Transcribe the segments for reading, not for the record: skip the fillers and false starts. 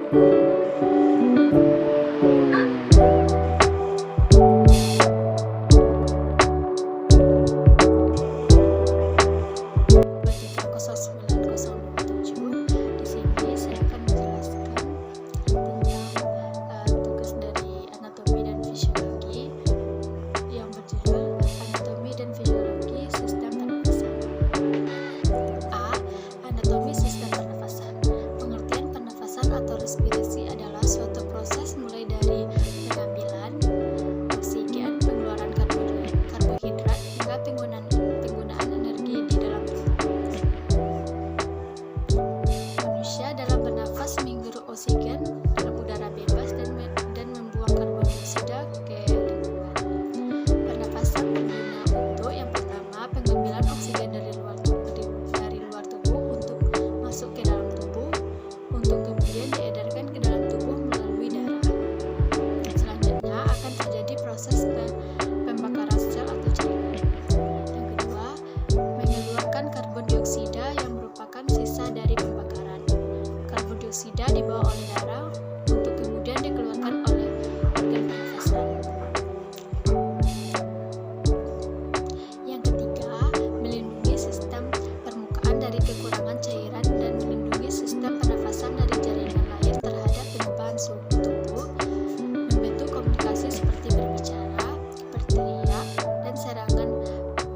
Di sini saya akan menjelaskan tentang tugas dari anatomi dan fisiologi yang berjudul Anatomi dan Fisiologi Sistem Pernafasan. A. Anatomi sistem pernafasan. Pengertian pernafasan atau respirasi adalah suatu proses mulai dari pengambilan oksigen, pengeluaran karbohidrat, hingga penggunaan energi di dalam tubuh. Manusia dalam bernafas menghirup oksigen dalam udara bebas dan membuang karbon dioksida ke lingkungan. Pernafasan berguna untuk yang pertama, pengambilan oksigen dari luar tubuh untuk masuk ke dalam tubuh, untuk kemudian diedarkan ke dalam tubuh melalui darah. Selanjutnya akan terjadi proses pembakaran sel atau jaringan. Yang kedua, mengeluarkan karbon dioksida yang merupakan sisa dari pembakaran. Karbon dioksida dibawa oleh darah untuk kemudian dikeluarkan oleh organ pernafasan. Yang ketiga, melindungi sistem permukaan dari kekurangan cairan dan melindungi sistem pernafasan dari jaringan lain terhadap perubahan suhu tubuh, membantu komunikasi seperti berbicara, berteriak, dan serangan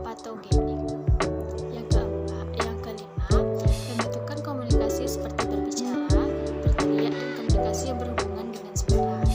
patogenik. Yang kelima, pembentukan komunikasi seperti berbicara, berteriak, dan komunikasi yang berhubungan dengan suara.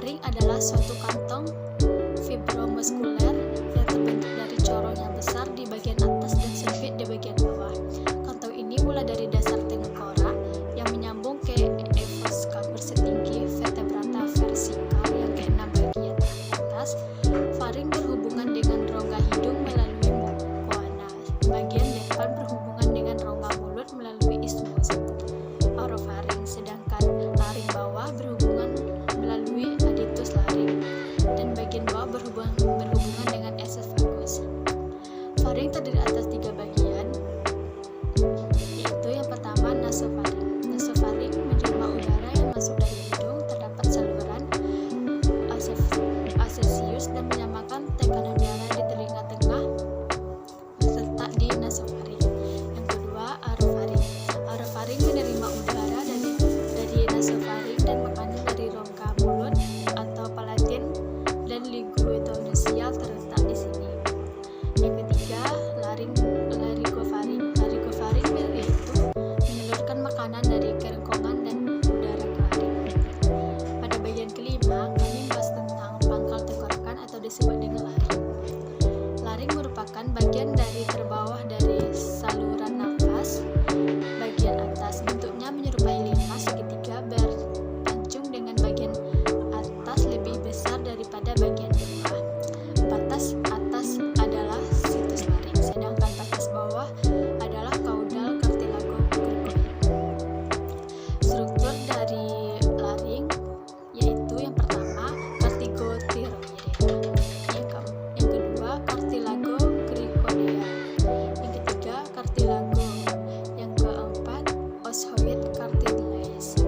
Faring adalah suatu kantong fibromuskuler yang terbentuk dari corong yang besar di bagian atas dan sempit di bagian bawah. Kantong ini mulai dari dasar tengkorak yang menyambung ke evoska bersetinggi vertebrata vertikal yang ke-6 bagian atas. Faring berhubungan dengan rongga hidung melalui mukoana. Bagian depan berhubungan dengan rongga mulut melalui isthmus orofaring, sedangkan laring bawah berhubungan melalui adductus laring, dan bagian bawah berhubungan dengan esophagus. Faring terdiri atas 3 bagian, yaitu yang pertama nasofaring. Nasofaring menerima udara yang masuk dari hidung. Terdapat saluran ascesius dan menyamakan tekanan udara di telinga tengah terletak di nasofaring. Yang kedua, orofaring. Orofaring menerima udara dari nasofaring dan makanan dari rongga mulut atau palatin dan ligulonasial terletak di sini. Yang ketiga, laringofaring. Laringofaring yaitu menyalurkan makanan dari kerongkongan dan udara ke laring. Pada bagian kelima, kami membahas tentang pangkal tenggorokan atau disebut dengan laring. Laring merupakan bagian dari terbawah dari saluran nafas bagian atas. Bentuknya menyerupai lima segitiga berpancung dengan bagian atas lebih besar daripada bagian bawah. Batas atas adalah situs laring, sedangkan batas bawah adalah kaudal kartilago krikoid. Struktur dari laring yaitu yang pertama kartigotiroidea, yang kedua kartilago krikoidea, yang ketiga kartilago, yang keempat osioid cartilage.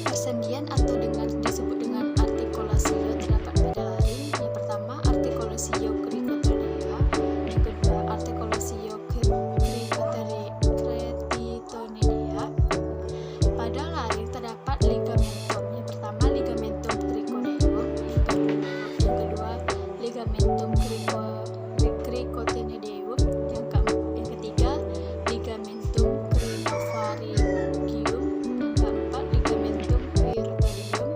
Persendian atau disebut dengan artikulasio terdapat pada laring. Yang pertama artikulasio cricotonea, yang kedua artikulasio cretitonidea. Pada laring terdapat ligamentum. Yang pertama ligamentum criconeum, yang kedua ligamentum cricotonedeum, yang ketiga ligamentum crinopharyngeum, yang keempat ligamentum virutodium,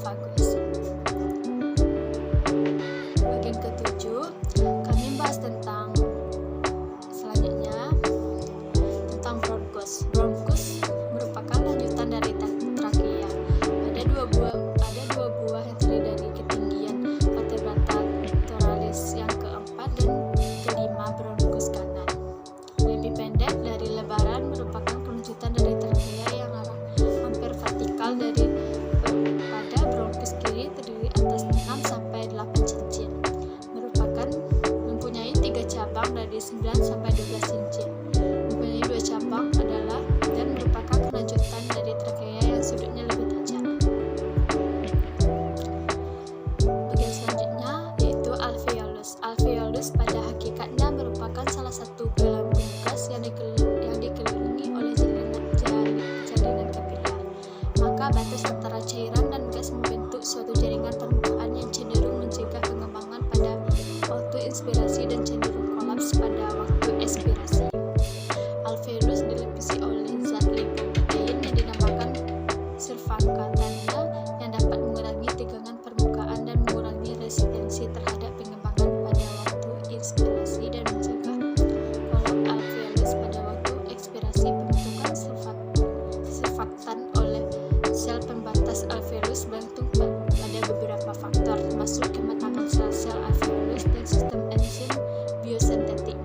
esofagus. Bagian ketujuh, kami bahas tentang selanjutnya tentang bronkus. Bronkus merupakan lanjutan dari trakea. Ada dua buah yang terdiri dari ketinggian vertebrata thoralis yang keempat dan kelima, bronkus kanan. Lebih pendek dari lebaran, merupakan kelanjutan dari trakea yang hampir vertikal pada bronkus kiri, terdiri atas 6 sampai 8 cincin. Mempunyai 3 cabang dari 9 sampai 12 cincin. Mempunyai 2 cabang adalah dan merupakan kelanjutan dari trakea yang sudutnya lebih tajam. Bagian selanjutnya yaitu alveolus. Alveolus pada hakikatnya merupakan salah satu gelambung gas yang dikelilingi oleh jalinan kapiler. Maka batas antara cairan dan gas membentuk suatu jaringan permukaan yang cenderung mencegah pengembangan pada waktu inspirasi dan cenderung kolaps pada waktu ekspirasi. Alveolus dilapisi oleh zat lipoprotein yang dinamakan surfaktannya yang dapat mengurangi tegangan permukaan dan mengurangi resistensi terhadap pengembangan pada waktu inspirasi dan mencegah kolaps alveolus pada waktu ekspirasi. Pembentukan surfaktan oleh sel pembatas alveolus bergantung pada beberapa faktor, termasuk kematangan sel-sel alveolus dan sistem enzim biosintetik.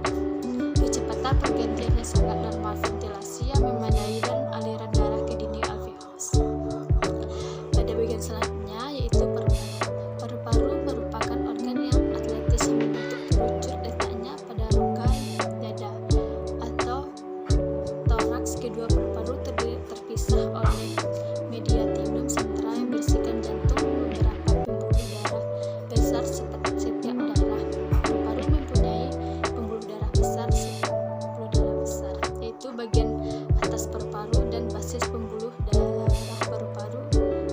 Kecepatan pergantiannya sangat normal, ventilasi yang memadai, dan aliran darah ke dinding alveolus. Pada bagian selanjutnya yaitu paru-paru. Paru-paru merupakan organ yang atletis yang membentuk kerucut letaknya pada rongga dada atau toraks. Kedua paru-paru terpisah oleh mediastinum central yang berisikan jantung, beberapa pembuluh darah besar setiap darah. Paru-paru mempunyai pembuluh darah besar, yaitu bagian atas paru-paru dan basis pembuluh darah paru-paru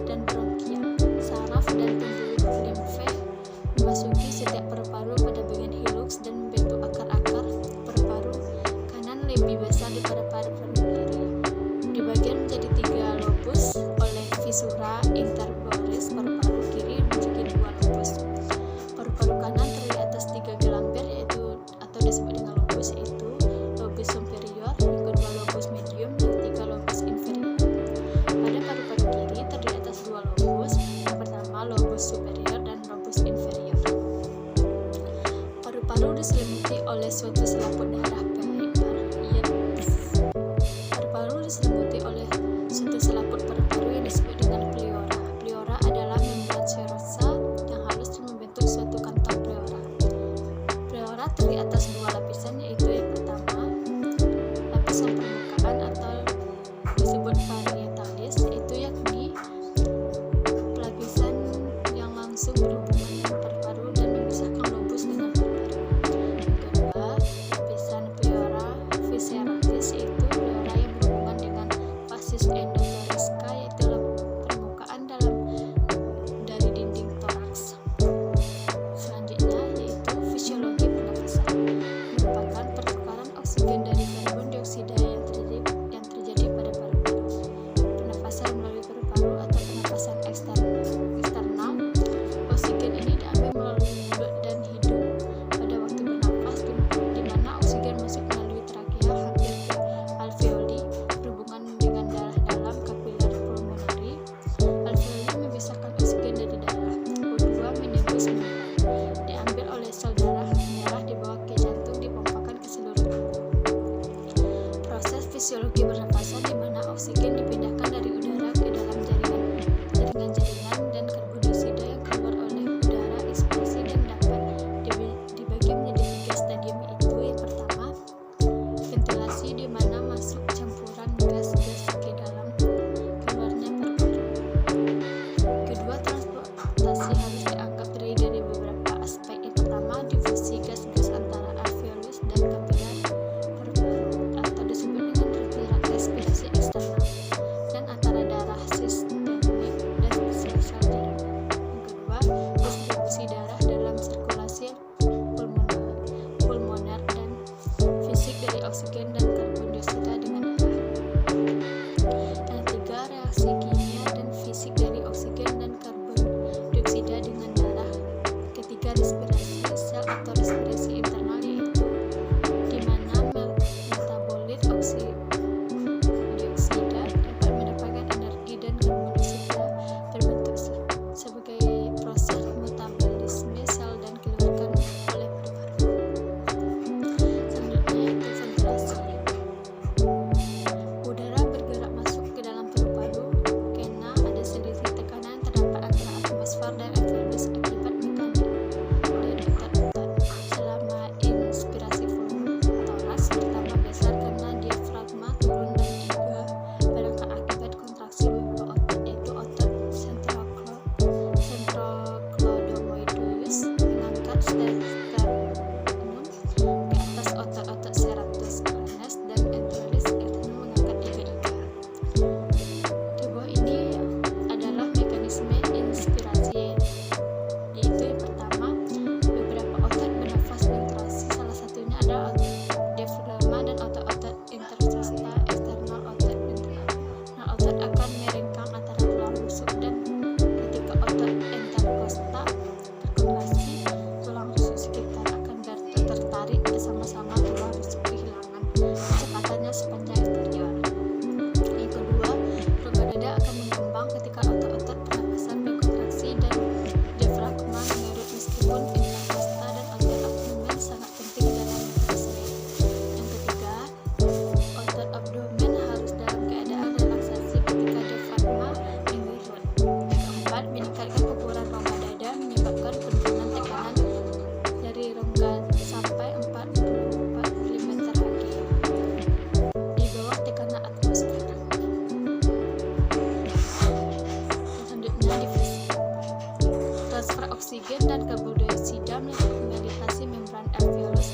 dan bronkia. Saraf dan pembuluh limfe memasuki setiap paru-paru pada bagian hilux dan membentuk akar-akar. Paru-paru kanan lebih besar daripada paru-paru kiri. Dibagian menjadi 3 lobus oleh visura interboreis. Paru-paru kiri menjadi 2 lobus. Paru-paru kanan terdiri atas 3 gelambir atau disebut dengan lobus, yaitu lobus superior, yang kedua lobus medium, dan 3 lobus inferior. Pada paru-paru kiri terdiri atas 2 lobus, yang pertama lobus superior dan lobus inferior. Paru-paru diselimuti oleh suatu selaput darah Paru-paru diselimuti oleh suatu selaput paru-paru yang disebut dengan pleura. Pleura adalah membran serosa yang halus dan membentuk suatu kantong pleura. Pleura terdiri atas 2 lapisan, yaitu yang pertama lapisan permukaan atau disebut parietalis, yaitu yakni lapisan yang langsung berhubungan dengan paru-paru dan memisahkan lobus dengan paru-paru. Yang kedua, lapisan pleura visceralis, yaitu pleura yang berhubungan dengan basis endothoriska, yaitu permukaan dalam dari dinding toraks. Selanjutnya yaitu fisiologi pernafasan, merupakan pertukaran oksigen dari karbon dioksida yang terjadi pada paru-paru. Pernafasan melalui paru-paru atau pernafasan eksternal, oksigen oksigen dan karbon dioksida melintasi membran alveolus